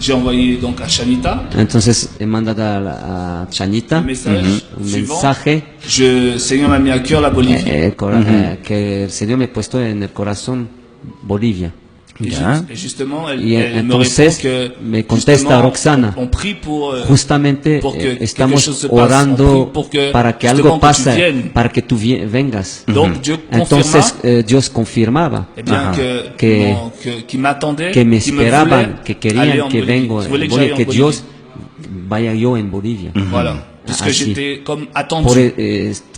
J'ai envoyé donc à Chanita Entonces he mandado a Chanita un message un suivant. mensaje Le Seigneur m'a mis à cœur la Bolivie. que el Señor me ha puesto en el corazón Bolivia. Et, Ya. et justement, Y elle me entonces répond que me contesta justement, Roxana. on prie pour, Justamente pour que quelque estamos chose se passe. On orando prie pour que, para que justement, algo que tu pase, viennes. para que tú vengas. Donc Dieu confirma Entonces Dios confirmaba eh bien, qui m'attendait, que me qui esperaban, que voulait aller querían en que Bolivie, vengo, qui voulait que j'aille en que Bolivie. Dios vaya yo en Bolivia. Voilà, puisque Así. j'étais comme attendu. Por,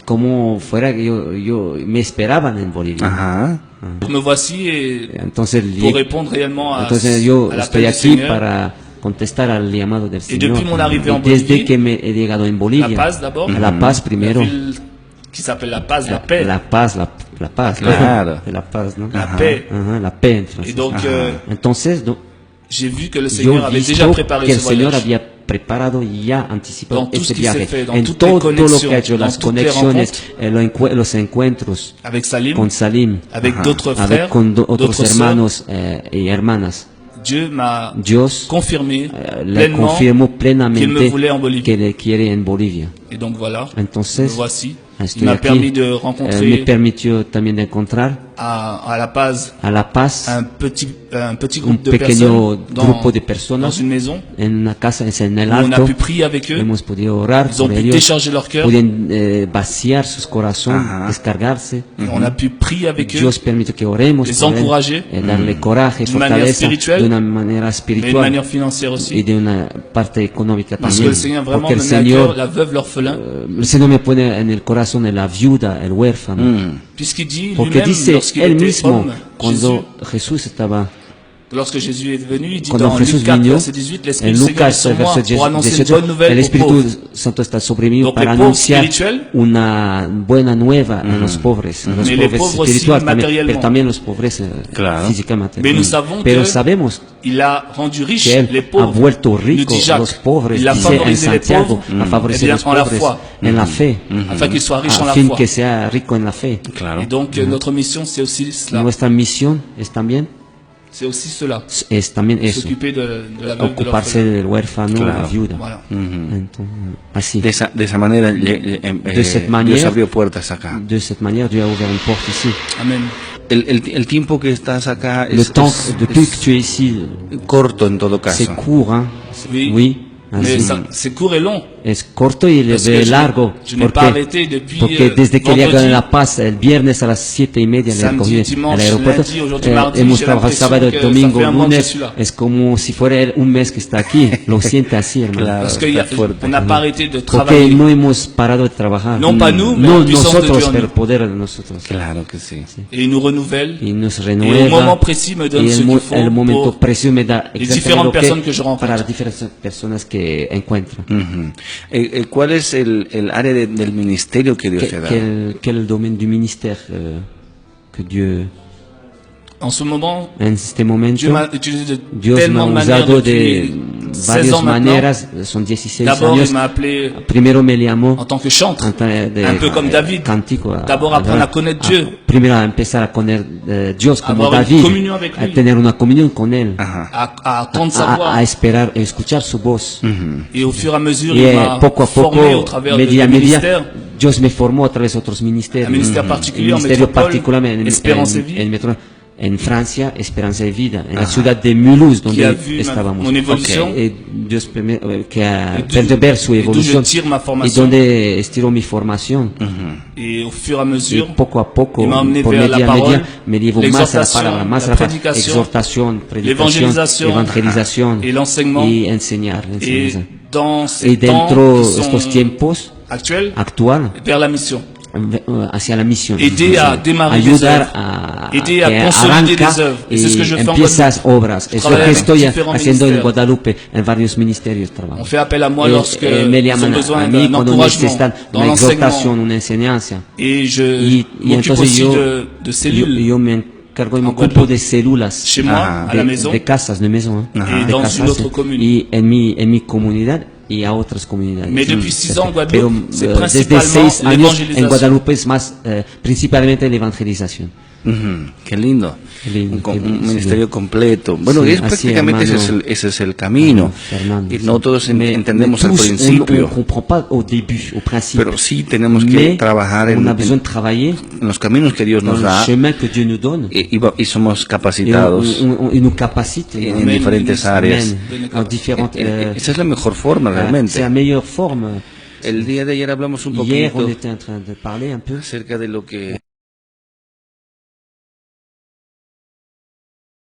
como fuera que yo me esperaban en Bolivia. Ajá. Me voici et Entonces, pour répondre réellement à yo l'appel estoy du aquí Seigneur. para contestar al llamado del Y Señor. depuis mon arrivée en Desde Bolivie, que me he llegado en Bolivia, La Paz d'abord, a La Paz primero, la ville qui s'appelle La Paz, la paix. La Paz, la Paz, Claro. La Paz, ¿no? La paix. Ajá, la paix en francés. Et donc, Entonces, j'ai vu que le yo Seigneur avait déjà visto préparé que el ce Señor voyage. había preparado y ya anticipado Dans tout este ce qui s'est viaje, fait, dans en toutes les todo lo connexions, que ha hecho, dans las toutes les conexiones, los encuentros Avec Salim, con Salim, avec d'autres avec frères, con otros d'autres sœurs. hermanos y hermanas. Dieu m'a Dios confirmé le pleinement confirmó qu'il me plenamente voulait en Bolivie. que le quiere en Bolivia. Et donc voilà, me Entonces, voici. estoy Il m'a aquí. permis de Me rencontrer permitió también de encontrar à La Paz a La Paz un petit un groupe de pequeño personnes grupo de dans personas une maison en una casa en el où on a alto. pu prier avec eux. Hemos podido orar Ils ont por pu ellos, décharger leur cœur. pueden vaciar sus corazones, Ajá. descargarse. Et on a pu prier avec eux, Dios permite que oremos les por él, encourager darle coraje, d'une manière fortaleza, spirituelle, de una manera mais de espiritual manière financière y aussi. de una parte económica Parce que también. le Seigneur vraiment Porque me el met à Señor, cœur la veuve, l'orphelin. el Señor me pone en el corazón de la viuda, el huérfano. Puisqu'il dit Porque lui-même, dice lorsqu'il él était mismo, homme, cuando Jesús estaba, lorsque Jésus est venu, il dit cuando dans Jesús Luc 4, vino, verset 18, l'Esprit en du Seigneur est Lucas, sur moi verso pour annoncer une 18, bonne nouvelle el aux Espíritu pauvres. Santo está sobre mí Donc, para les pauvres anunciar spirituels, una buena nueva a los pobres, a los Mais les pobres pauvres aussi espirituales también, matériellement. pero también los pobres Claro. físicamente. Mais nous savons Pero que sabemos il a rendu riches que él les ha pauvres. vuelto Nous rico dit Jacques, los pobres, il a dice en favorisé les Santiago, pauvres, a favorecer eh bien, los en la pobres foi. en la fe, afin qu'ils soient riches en a la fin foi. que sea rico en la fe. Claro. Et donc notre mission c'est aussi cela, Nuestra misión es también cela, es también eso, s'occuper de la veuve, de ocuparse l'orphelin. del huérfano, Claro. la viuda. Voilà. Entonces, así. De esa manera, De esa Dios manera- abrió puertas acá. De cette manière, Dieu a ouvert une porte ici. Amen. El tiempo que estás acá Le temps, depuis que tu es ici, corto en todo c'est caso. court, hein. Oui. así. Mais c'est court et long. Es corto y Parce que largo. je n'ai pas arrêté depuis Porque desde que llegué a vendredi, La Paz, el viernes a las 7:30 le samedi, recogí al dimanche, aeropuerto, lundi, aujourd'hui, mardi, hemos j'ai trabajado l'impression sábado, que domingo, ça fait un mois que je lunes, suis là. es como si fuera un mes que está aquí, lo siente así, hermano. Claro. Parce está fuerte. qu'on n'a pas arrêté de Porque travailler. no hemos parado de trabajar. Non pas nous, mais No la puissance de nosotros, Dieu en pero nous. poder de nosotros. Claro que sí. Et il nous renouvelle. Y nos Et au renueva. moment précis me donne Y ce qu'il faut el momento pour preciso me da les exactamente différentes lo personnes que je rencontre. para las diferentes personas que encuentro. Ujú. ¿Cuál es el área del ministerio que Dios te da? Quel domaine du ministère que Dieu, En ce moment, en este momento, Dieu m'a utilisé de Dios me ha tellement de manières usado depuis de 16 varias ans maintenant. maneras, son 16 D'abord, años. il m'a appelé Primero me llamó en tant que chantre, un un peu comme David. cántico, D'abord apprendre à connaître Dieu, primero a empezar a conocer Dios como Avoir une David, communion avec a lui. tener una comunión con él, à attendre sa voix. a esperar, a escuchar su voz. Et au fur et à mesure, Y il m'a poco a poco, formé au travers de media a des media, ministères, Dios me formó a través de otros ministerios. un ministère particulier en Ministerio métropole, particular Espérance et Vie, en Francia, Esperanza de Vida, en la ciudad de Mulhouse, qui a donde vu estábamos. mon évolution. Y Dios que ha Et d'où- podido ver su et d'où je evolución tire ma y formation. donde estiró mi formación. Et au fur et à Y mesure, poco a poco, il m'a emmené por vers la media a parole, media, me llevó más a la l'exhortation, palabra, más a la la palabra, prédication, exhortación, predicación, l'évangélisation, evangelización et l'enseignement. y enseñar. et enseñanza. dans Y ces temps dentro qui de estos sont tiempos actuels, actual, vers la mission. hacia la misión, Aider à démarrer ayudar des œuvres. a Aider à que consolider arranca des œuvres. Et y c'est ce que je fais en empiezas obras. Es lo travaille que avec estoy différents haciendo en ministères. Guadalupe, en varios ministerios trabajo. On fait appel à moi lorsque me ils ont llaman a besoin mí d'un cuando encouragement necesitan dans una exhortación, l'enseignement. una enseñanza. Et je Y m'occupe entonces aussi de célules yo me encargo y me en ocupo Guadeloupe. de células. Chez moi, à la maison, de casas, de maison, et de dans casas, une autre commune. y en mi comunidad y a otras comunidades. Mais depuis 6 ans en Pero Guadeloupe, c'est desde principalement 6 años en l'évangélisation. Guadalupe es más principalmente la evangelización. Ujú, qué lindo. Qué lindo, Un, qué lindo, ministerio sí. completo. Bueno, Sí, es así, prácticamente hermano. ese es el camino. Fernando, Y sí. no todos Mais entendemos al tous, principio, on comprend pas au début, au principe. pero sí tenemos que Mais trabajar on a besoin de travailler en los caminos que Dios dans nos le da chemin que Dieu nous donne. y somos Et capacitados il nous capacite en Amen. diferentes áreas. Amen. En différentes. Esa es la mejor forma C'est la realmente. meilleure forme. El día de ayer hablamos un Hier, on poquito était en train de parler un peu acerca de lo que